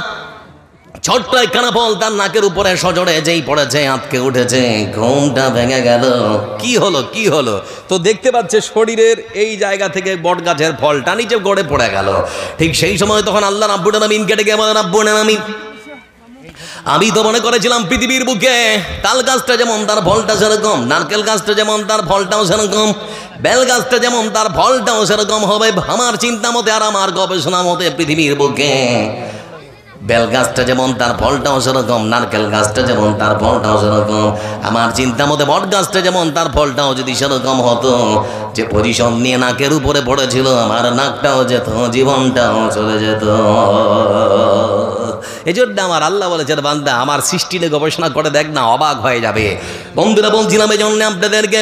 ছোট্ট একখানা ফল তার নাকের উপরে সজোরে যেই পড়েছে আটকে উঠেছে, ঘুমটা ভেঙে গেল। কি হলো কি হলো? তো দেখতে পাচ্ছে শরীরের এই জায়গা থেকে বট গাছের ফলটা নিচে গড়ে পড়ে গেল। ঠিক সেই সময় তখন আল্লাহ রাব্বুল আলামিন কেটে গিয়ে বলেন, রাব্বুল আলামিন আমি তো মনে করেছিলাম পৃথিবীর বুকে তাল গাছটা যেমন তার ফলটা সেরকম, নারকেল গাছটা যেমন তার ফলটাও সেরকম, বেল গাছটা যেমন তার ফলটাও সেরকম হবে। আমার চিন্তা মতে আর আমার গবেষণা মতে পৃথিবীর বুকে বেল গাছটা যেমন তার ফলটাও সেরকম, নারকেল গাছটা যেমন তার ফলটাও সেরকম, আমার চিন্তা মতে বট গাছটা যেমন তার ফলটাও যদি সেরকম হতো, যে পজিশন নিয়ে নাকের উপরে পড়েছিল আমার নাকটাও যেত, জীবনটাও চলে যেত। এই জন্য আমার আল্লাহ বলেছেন, বান্দা আমার সৃষ্টি নিয়ে গবেষণা করে দেখ না, অবাক হয়ে যাবে। বন্ধুরা বলছিলাম এই জন্য আপনাদেরকে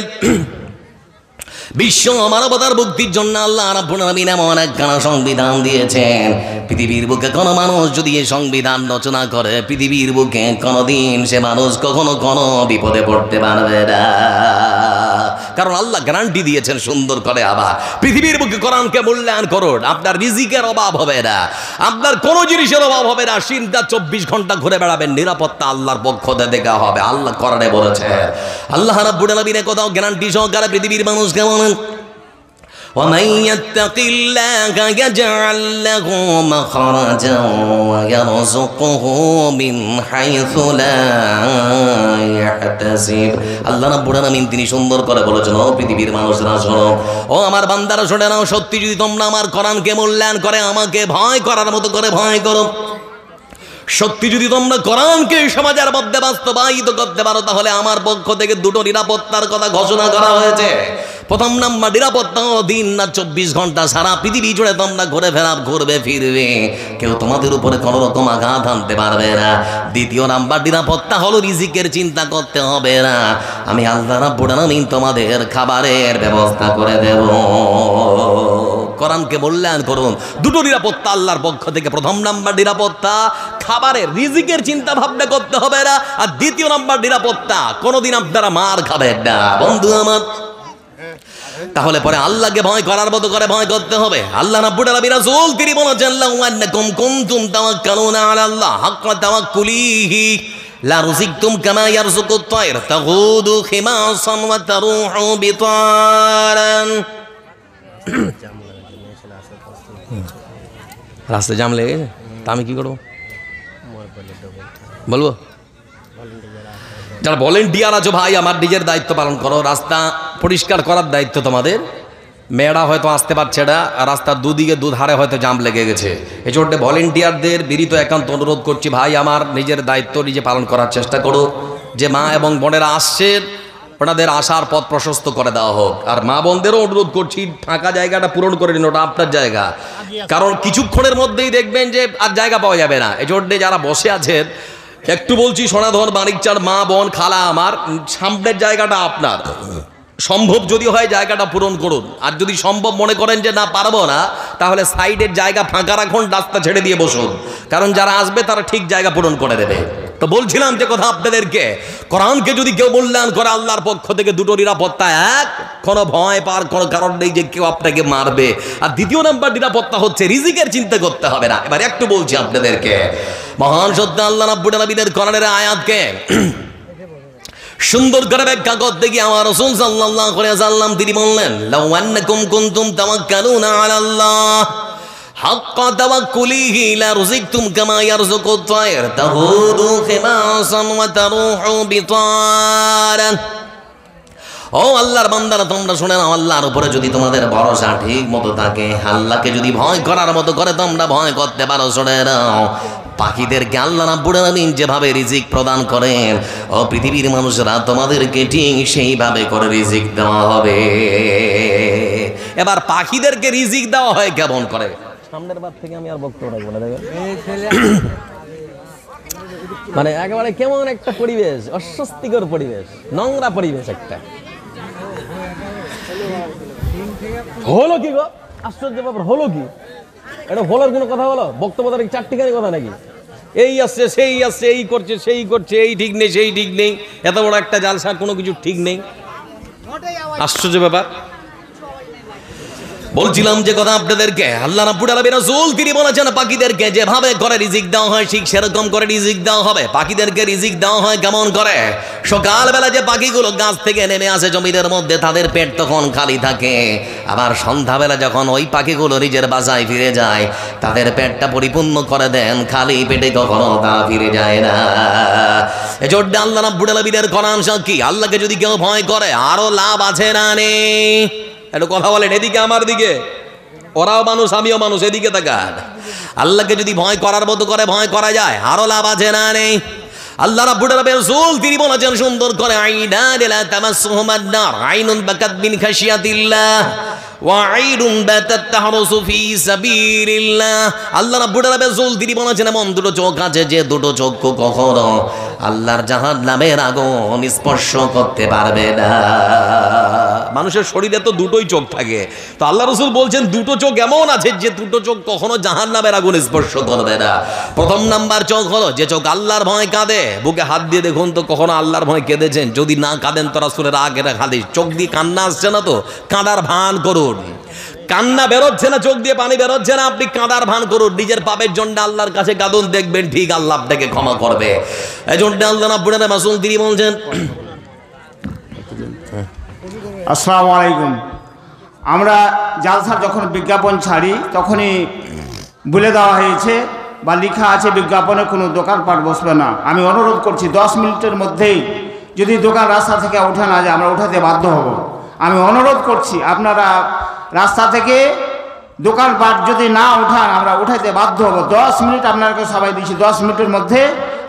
বিশ্ব মানবতার মুক্তির জন্য আল্লাহ রাব্বুল আলামিন এমন একখানা সংবিধান দিয়েছেন, পৃথিবীর বুকে কোনো মানুষ যদি এই সংবিধান রচনা করে পৃথিবীর বুকে কোনোদিন সে মানুষ কখনো কোনো বিপদে পড়তে পারবে না। কারণ আল্লাহ গ্যারান্টি দিয়েছেন সুন্দর করে, আবার পৃথিবীর বুকে কোরআনকে মূল্যায়ন করুন, আপনার রিজিকের অভাব হবে না, আপনার কোনো জিনিসের অভাব হবে না। চিন্তা 24 ঘন্টা ঘুরে বেড়াবেন, নিরাপত্তা আল্লাহর পক্ষ থেকে দেখা হবে। আল্লাহ কোরআনে বলেছে, আল্লাহ রাব্বুল আলামিন কোথাও গ্যারান্টি সহকারে পৃথিবীর মানুষকে বলেন, ومن يتق الله يجعل له مخرجا ويرزقه من حيث لا يحتسب। আল্লাহ রাব্বুল আলামিন তিনি সুন্দর করে বলেছেন, ও পৃথিবীর মানুষরা শোনো, ও আমার বান্দারা শুনে নাও, সত্যি যদি তোমরা আমার কোরআনকে মূল্যায়ন করে আমাকে ভয় করার মতো করে ভয় করো, সত্যি যদি তোমরা কোরআনকে সমাজের মধ্যে বাস্তবায়িত করতে পারো, তাহলে আমার পক্ষ থেকে দুটো নিরাপত্তার কথা ঘোষণা করা হয়েছে। প্রথম নাম্বার নিরাপত্তা, দিন না 24 ঘন্টা সারা পৃথিবী জুড়ে তোমরা ঘুরবে ফিরবে, কেউ তোমাদের উপরে কোনো রকম আঘাত আনতে পারবে না। দ্বিতীয় নাম্বার নিরাপত্তা হলো রিজিকের চিন্তা করতে হবে না, আমি আল্লাহ রাব্বুল আলামিন তোমাদের খাবারের ব্যবস্থা করে দেব। কোরআনকে মূল্যায়ন করুন, দুটো নিরাপত্তা আল্লাহর পক্ষ থেকে। প্রথম নাম্বার নিরাপত্তা, খাবারের রিজিকের চিন্তা ভাবনা করতে হবে না। আর দ্বিতীয় নাম্বার নিরাপত্তা, কোনোদিন আপনারা মার খাবেন না। বন্ধু আমার, তাহলে পরে আল্লাহকে ভয় করার মতো করে ভয় করতে হবে। আল্লাহ রাব্বুল আলামিন রাসূল তিনি বলেছেন, লাউ আন্নাকুম কুনতুম তাওয়াক্কালুনা আলাল্লাহ হাক্কা তাওয়াক্কুলিহি লা রুজিকতুম কামা ইয়ারযুকুত তায়র তাগুদু খিমাসান ওয়া তারুহু বিতারান। রাস্তায় জাম লেগে গেছে, তা আমি কি করবো বলবো? যারা ভলেন্টিয়ার আছো ভাই, আমার নিজের দায়িত্ব পালন করো, রাস্তা পরিষ্কার করার দায়িত্ব তোমাদের। মেয়েরা হয়তো আসতে পারছে না, রাস্তার দুদিকে দুধারে হয়তো জাম লেগে গেছে, এই জন্য ভলেন্টিয়ারদের বিনীত একান্ত অনুরোধ করছি, ভাই আমার নিজের দায়িত্ব নিজে পালন করার চেষ্টা করো। যে মা এবং বোনেরা আসছেন ওনাদের আসার পথ প্রশস্ত করে দেওয়া হোক। আর মা বোনদেরও অনুরোধ করছি, ফাঁকা জায়গাটা পূরণ করে নিন, ওটা আপনার জায়গা। কারণ কিছুক্ষণের মধ্যেই দেখবেন যে আর জায়গা পাওয়া যাবে না। এই জন্যে যারা বসে আছেন একটু বলছি, সোনাধর মানিকচার মা বোন খালা আমার, সামনের জায়গাটা আপনার, সম্ভব যদি হয় জায়গাটা পূরণ করুন। আর যদি সম্ভব মনে করেন যে না পারবো না, তাহলে সাইডের জায়গা ফাঁকা রাখুন, রাস্তা ছেড়ে দিয়ে বসুন, কারণ যারা আসবে তারা ঠিক জায়গা পূরণ করে দেবে। তো বলছিলাম যে কথা আপনাদেরকে, কোরআনকে যদি কেউ মূল্যায়ন করে আল্লাহর পক্ষ থেকে দুটো নিরাপত্তা, এক, কোনো ভয় পাওয়ার কোনো কারণ নেই যে কেউ আপনাকে মারবে। আর দ্বিতীয় নাম্বার নিরাপত্তা হচ্ছে রিজিকের চিন্তা করতে হবে না। এবার একটু বলছি আপনাদেরকে, মহান সত্য আল্লাহ রাব্বুল আলামিনের কোরআনের আয়াতকে সুন্দর করে ব্যাখ্যা করতে গিয়ে আমার রাসূল সাল্লাল্লাহু আলাইহি ওয়াসাল্লাম তিনি বললেন, লাউ আন্নাকুম কুনতুম তাওয়াক্কালুনা আলাল্লাহ হাক্কা তাওয়াক্কুলিহি লা রুজিকতুম কামা ইয়ারযুকুত তায়র তাগুদু খিমাসান ওয়া তারুহু বিতারান। ও আল্লাহর বান্দারা, তোমরা শুনে নাও, আল্লাহর উপরে যদি তোমাদের ভরসা ঠিক মতো থাকে, আল্লাহকে যদি ভয় করার মতো করে তোমরা ভয় করতে পারো, শুনে নাও, পাখিদেরকে আল্লাহ রাব্বুল আলামিন যেভাবে রিজিক প্রদান করেন, ও পৃথিবীর মানুষরা তোমাদেরকে ঠিক সেইভাবে করে রিজিক দেওয়া হবে। এবার পাখিদেরকে রিজিক দেওয়া হয় কেমন করে? সামনের বার থেকে আমি আর বক্তব্য রাখবো না, দেখবেন মানে একেবারে কেমন একটা পরিবেশ, অস্বস্তিকর পরিবেশ, নোংরা পরিবেশ একটা। হলো কি গো, আশ্চর্য ব্যাপার, হলো কি? এটা হলোর কোনো কথা হলো? বক্তব্য তার 4টিখানি কথা নাকি? এই আসছে সেই আসছে, এই করছে সেই করছে, এই ঠিক নেই সেই ঠিক নেই, এত বড় একটা জালসা, কোনো কিছু ঠিক নেই, আশ্চর্য ব্যাপার। বলছিলাম যে কথা আপনাদেরকে, আল্লাহ রাব্বুল আলামিন রাসূল তিনি বলেছেন পাখিদেরকে যেভাবে করে রিজিক দেওয়া হয় ঠিক সেরকম করে রিজিক দেওয়া হবে। পাখিদেরকে রিজিক দেওয়া হয় কেমন করে? সকালবেলা যে পাখিগুলো গাছ থেকে নেমে আসে জমিদের মধ্যে তাদের পেট তখন খালি থাকে, আবার সন্ধ্যাবেলা যখন ওই পাখিগুলো নিজের বাসায় ফিরে যায় তাদের পেটটা পরিপূর্ণ করে দেন, খালি পেটে কখনো তা ফিরে যায় না। এজন্য আল্লাহ রাব্বুল আলামিনের কোরআন সাক্ষী, আল্লাহকে যদি কেউ ভয় করে আরো লাভ আছে না নেই? একটু কথা বলেন, এদিকে আমার দিকে, ওরাও মানুষ আমিও মানুষ, এদিকে তাকান। আল্লাহকে যদি ভয় করার মতো করে ভয় করা যায় আরো লাভ আছে না নেই? আল্লাহ রাব্বুল আলামিন রাসূল তিনি বলেছেন সুন্দর করে, আইনান লা তামাসসুহুমান নার, আইনুন বাকাত মিন খাশিয়াতিল্লাহ ওয়া আইনুন বাতাত তাহরুসু ফি সাবিলিল্লাহ। আল্লাহ রাব্বুল আলামিন রাসূল তিনি বলেছেন এমন দুটো চোখ আছে যে দুটো চক্ষু কখনো আল্লাহর জাহান্নামের আগুন স্পর্শ করতে পারবে না। মানুষের শরীরে তো দুটোই চোখ থাকে, তো আল্লাহ রাসূল বলছেন দুটো চোখ এমন আছে যে দুটো চোখ কখনো জাহান্নামের আগুন স্পর্শ করবে না। প্রথম নাম্বার চোখ হলো যে চোখ আল্লাহর ভয় কাঁদে। বুকে হাত দিয়ে দেখুন তো কখনো আল্লাহর ভয় কেঁদেছেন? যদি না কাঁদেন তো রাসূলের আগের হাদিস, চোখ দিয়ে কান্না আসছে না তো কাঁদার ভান করুন। কান্না বেরোচ্ছে না, চোখ দিয়ে পানি বেরোচ্ছে না, আপনি কাঁদার ভান করুন, নিজের পাপের জন্য আল্লাহর কাছে কাঁদুন, দেখবেন ঠিক আল্লাহ আপনাকে ক্ষমা করবে। এই জন্য আল্লাহ রাব্বুল আলামিন রাসূল তিনি বলছেন। আসসালামু আলাইকুম। আমরা জালসার যখন বিজ্ঞাপন ছাড়ি তখনই বলে দেওয়া হয়েছে বা লেখা আছে বিজ্ঞাপনে কোনো দোকানপাট বসবে না। আমি অনুরোধ করছি 10 মিনিটের মধ্যেই যদি দোকান রাস্তা থেকে উঠে না যায় আমরা উঠাতে বাধ্য হব। আমি অনুরোধ করছি আপনারা রাস্তা থেকে দোকানপাট যদি না উঠান আমরা উঠাতে বাধ্য হব। 10 মিনিট আপনাকে সবাই দিচ্ছি, 10 মিনিটের মধ্যে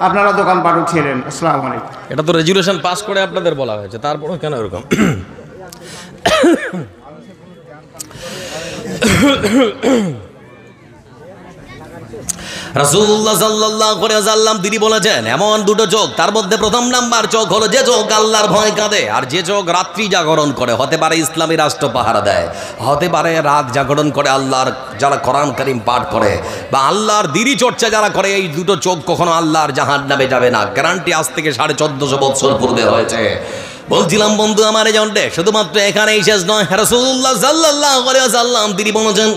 আপনারা দোকানপাট উঠিয়ে নেন। আসসালামু আলাইকুম। এটা তো রেজুলেশন পাস করে আপনাদের বলা হয়েছে, তারপরেও কেন এরকম? রাসূলুল্লাহ সাল্লাল্লাহু আলাইহি ওয়াসাল্লাম তিনি বলেছেন এমন দুটো চোখ, তার মধ্যে প্রথম নাম্বার চোখ হলো যে চোখ আল্লাহর ভয় কাঁদে, আর যে চোখ রাত্রি জাগরণ করে। হতে পারে ইসলামী রাষ্ট্র পাহারা দেয়, হতে পারে রাত জাগরণ করে আল্লাহর যারা কোরআন কারীম পাঠ করে বা আল্লাহর দ্বীনি চর্চা যারা করে, এই দুটো চোখ কখনো আল্লাহর জাহান্নামে যাবে না। গ্যারান্টি আজ থেকে 1450 বছর পূর্বে হয়েছে। বলছিলাম বন্ধু আমার, এই জন্যে শুধুমাত্র এখানেই শেষ নয়। রাসূলুল্লাহ সাল্লাল্লাহু আলাইহি ওয়াসাল্লাম তিনি বলেছেন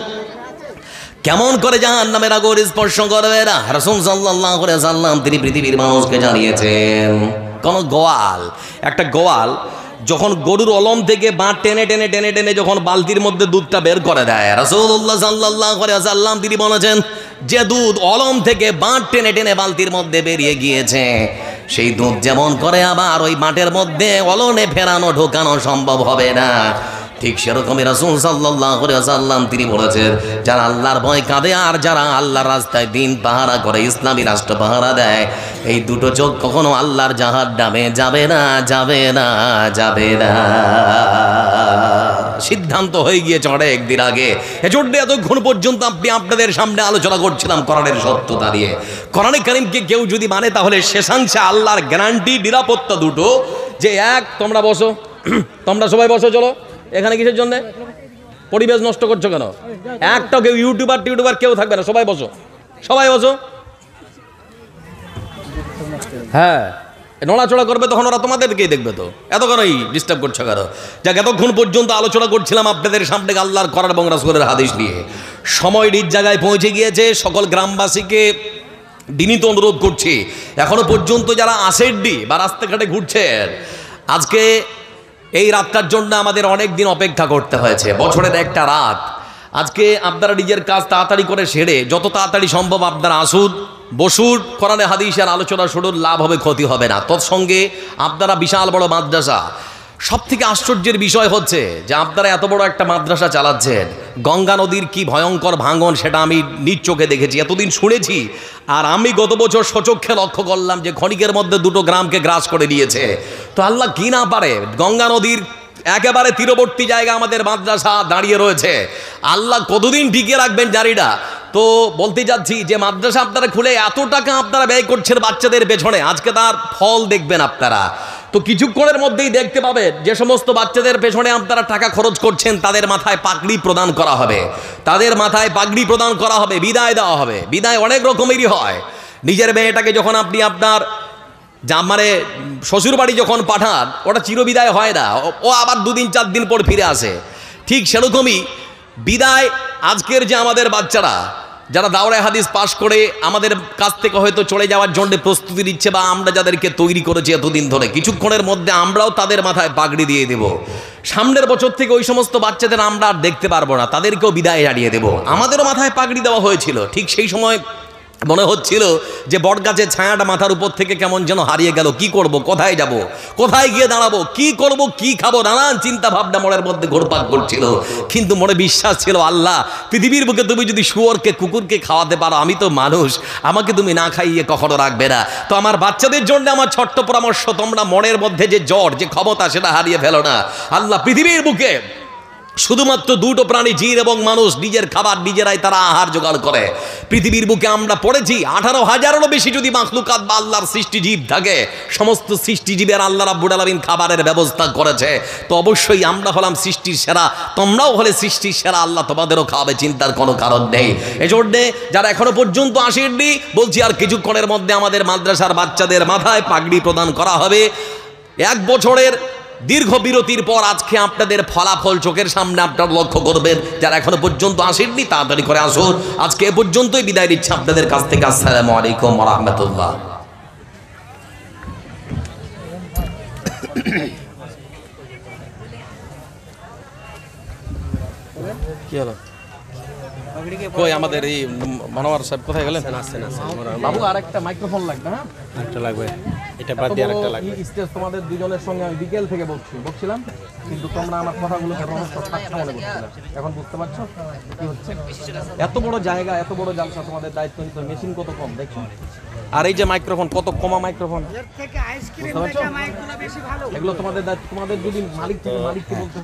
কেমন করে জাহান্নামের আগুন স্পর্শ করবে না। রাসূল সাল্লাল্লাহু আলাইহি ওয়াসাল্লাম তিনি পৃথিবীর মানুষকে জানিয়েছেন, কোন গোয়াল, একটা গোয়াল যখন গরুর অলম থেকে বাঁ টেনে টেনে টেনে টেনে যখন বালতির মধ্যে দুধটা বের করে দেয়, রাসূলুল্লাহ সাল্লাল্লাহু আলাইহি ওয়াসাল্লাম তিনি বলেছেন যে দুধ অলম থেকে বাঁ টেনে টেনে বালতির মধ্যে বেরিয়ে গিয়েছে, সেই দুধ যেমন করে আবার ওই মাঠের মধ্যে অলনে ফেরানো ঢোকানো সম্ভব হবে না, ঠিক সেরকমই রাসূল সাল্লাল্লাহু আলাইহি ওয়াসাল্লাম তিনি বলেছেন যারা আল্লাহর ভয় কাঁদে আর যারা আল্লাহর রাস্তায় দিন পাহারা করে, ইসলামী রাষ্ট্র পাহারা দেয়, এই দুটো চোখ কখনো আল্লাহর জাহান্নামে যাবে না, যাবে না, যাবে না। সিদ্ধান্ত হয়ে গিয়েছে অনেকদিন আগে। এজন্য এতক্ষণ পর্যন্ত আপনি আপনাদের সামনে আলোচনা করছিলাম কোরআনের সত্যতা নিয়ে। কোরআনে কারীমকে কেউ যদি মানে তাহলে শেষাংশে আল্লাহর গ্যারান্টি নিরাপত্তা দুটো, যে এক, তোমরা বসো, তোমরা সবাই বসো, চলো এখানে কিসের জন্য পরিবেশ নষ্ট করছো কেন? একটাও কেউ ইউটিউবার কেউ থাকবে না, সবাই বসো, সবাই বসো। হ্যাঁ, নড়াচড়া করবে তখন ওরা তোমাদেরকেই দেখবে, তো এত কেনই ডিস্টার্ব করছো কেন? যাক, এতক্ষণ পর্যন্ত আলোচনা করছিলাম আপনাদের সামনে আল্লাহর কোরআন এবং রাসূলের হাদিস নিয়ে। সময় নিজ জায়গায় পৌঁছে গিয়েছে। সকল গ্রামবাসীকে বিনীত অনুরোধ করছি, এখনো পর্যন্ত যারা আসেননি বা রাস্তাঘাটে ঘুরছেন, আজকে এই রাতটার জন্য আমাদের অনেক দিন অপেক্ষা করতে হয়েছে, বছরের একটা রাত। আজকে আপনারা নিজের কাজ তাড়াতাড়ি করে সেরে যত তাড়াতাড়ি সম্ভব আপনারা আসুন, বসুন, কোরআনে হাদিসের আলোচনা শুনুন, লাভ হবে, ক্ষতি হবে না। তৎসঙ্গে আপনারা বিশাল বড় মাদ্রাসা, সব থেকে আশ্চর্যের বিষয় হচ্ছে যে আপনারা এত বড় একটা মাদ্রাসা চালাচ্ছেন, গঙ্গা নদীর কি ভয়ঙ্কর ভাঙন সেটা আমি নিজ চোখে দেখেছি, এতদিন শুনেছি, আর আমি গত বছর সচক্ষে লক্ষ্য করলাম যে ক্ষণিকের মধ্যে দুটো গ্রামকে গ্রাস করে দিয়েছে। তো আল্লাহ কি না পারে, গঙ্গা নদীর একেবারে তীরবর্তী জায়গা আমাদের মাদ্রাসা দাঁড়িয়ে রয়েছে, আল্লাহ কতদিন টিকিয়ে রাখবেন জানি না। তো বলতে যাচ্ছি যে মাদ্রাসা আপনারা খুলে এত টাকা আপনারা ব্যয় করছেন বাচ্চাদের পেছনে, আজকে তার ফল দেখবেন আপনারা। তো কিছুক্ষণের মধ্যেই দেখতে পাবেন যে সমস্ত বাচ্চাদের পেছনে আপনারা টাকা খরচ করছেন তাদের মাথায় পাগড়ি প্রদান করা হবে, তাদের মাথায় পাগড়ি প্রদান করা হবে, বিদায় দেওয়া হবে। বিদায় অনেক রকমেরই হয়। নিজের মেয়েটাকে যখন আপনি আপনার মানে শ্বশুর বাড়ি যখন পাঠান, ওটা চিরবিদায় হয় না, ও আবার 2 দিন 4 দিন পর ফিরে আসে। ঠিক সেরকমই বিদায় আজকের যে আমাদের বাচ্চারা যারা দাওরায়ে হাদিস পাশ করে আমাদের কাছ থেকে হয়তো চলে যাওয়ার জন্য প্রস্তুতি নিচ্ছে, বা আমরা যাদেরকে তৈরি করেছি এতদিন ধরে, কিছুক্ষণের মধ্যে আমরাও তাদের মাথায় পাগড়ি দিয়ে দেব। সামনের বছর থেকে ওই সমস্ত বাচ্চাদের আমরা আর দেখতে পারবো না, তাদেরকেও বিদায় জানিয়ে দেব। আমাদেরও মাথায় পাগড়ি দেওয়া হয়েছিল, ঠিক সেই সময় মনে হচ্ছিল যে বটগাছের ছায়াটা মাথার উপর থেকে কেমন যেন হারিয়ে গেল। কি করব, কোথায় যাব, কোথায় গিয়ে দাঁড়াবো, কি করব, কি খাবো, নানান চিন্তা ভাবনা মনের মধ্যে ঘোরপাক করছিল। কিন্তু মনে বিশ্বাস ছিল, আল্লাহ পৃথিবীর বুকে তুমি যদি শুয়োরকে কুকুরকে খাওয়াতে পারো, আমি তো মানুষ, আমাকে তুমি না খাইয়ে কখনো রাখবে না। তো আমার বাচ্চাদের জন্য আমার ছোট্ট পরামর্শ, তোমরা মনের মধ্যে যে জ্বর, যে ক্ষমতা, সেটা হারিয়ে ফেলো না। আল্লাহ পৃথিবীর বুকে শুধুমাত্র দুটো প্রাণী, জিন এবং মানুষ, নিজের খাবার নিজেরাই তারা আহার জোগাড় করে। পৃথিবীর বুকে আমরা পড়েছি 18,000-এরও বেশি যদি মাখলুকাত বা আল্লাহর সৃষ্টি জীব থাকে, সমস্ত সৃষ্টি জীবের আল্লাহ রাব্বুল আলামিন খাবারের ব্যবস্থা করেছে। তো অবশ্যই আমরা হলাম সৃষ্টির সেরা, তোমরাও হলে সৃষ্টির সেরা, আল্লাহ তোমাদেরও খাওয়াবে, চিন্তার কোনো কারণ নেই। এজন্যে যারা এখনো পর্যন্ত আসেননি, বলছি আর কিছুক্ষণের মধ্যে আমাদের মাদ্রাসার বাচ্চাদের মাথায় পাগড়ি প্রদান করা হবে। 1 বছরের দীর্ঘ বিরতির পর আজকে আপনাদের ফলাফল চোখের সামনে আপনারা লক্ষ্য করবেন। যারা এখনো পর্যন্ত আসেননি তাড়াতাড়ি করে আসুন। আজকে এ পর্যন্তই, বিদায় নিচ্ছি আপনাদের কাছ থেকে। আসসালামু আলাইকুম ওয়া রাহমাতুল্লাহ। কি হলো? কই আমাদের এই মনোয়ার সাহেব কোথায় গেলেন? বাবু আরেকটা মাইক্রোফোন লাগবে। হ্যাঁ, একটা লাগবে, এটা বাদ দিয়ে আরেকটা লাগবে। স্টেজ তোমাদের দুজনের সঙ্গে আমি বিকেল থেকে বলছিলাম, কিন্তু তোমরা আমার কথাগুলোকে রহস্য ঠাট্টা মনে করছিলে। এখন বুঝতে পারছো কি হচ্ছে? এত বড় জায়গা, এত বড় জালসা, তোমাদের দায়িত্ব নিতে মেশিন কত কম দেখছো, আর এই যে মাইক্রোফোন কত কমা মাইক্রোফোন, বুঝতে পারছো? এগুলো তোমাদের দায়িত্ব। তোমাদের যদি মালিককে বলতে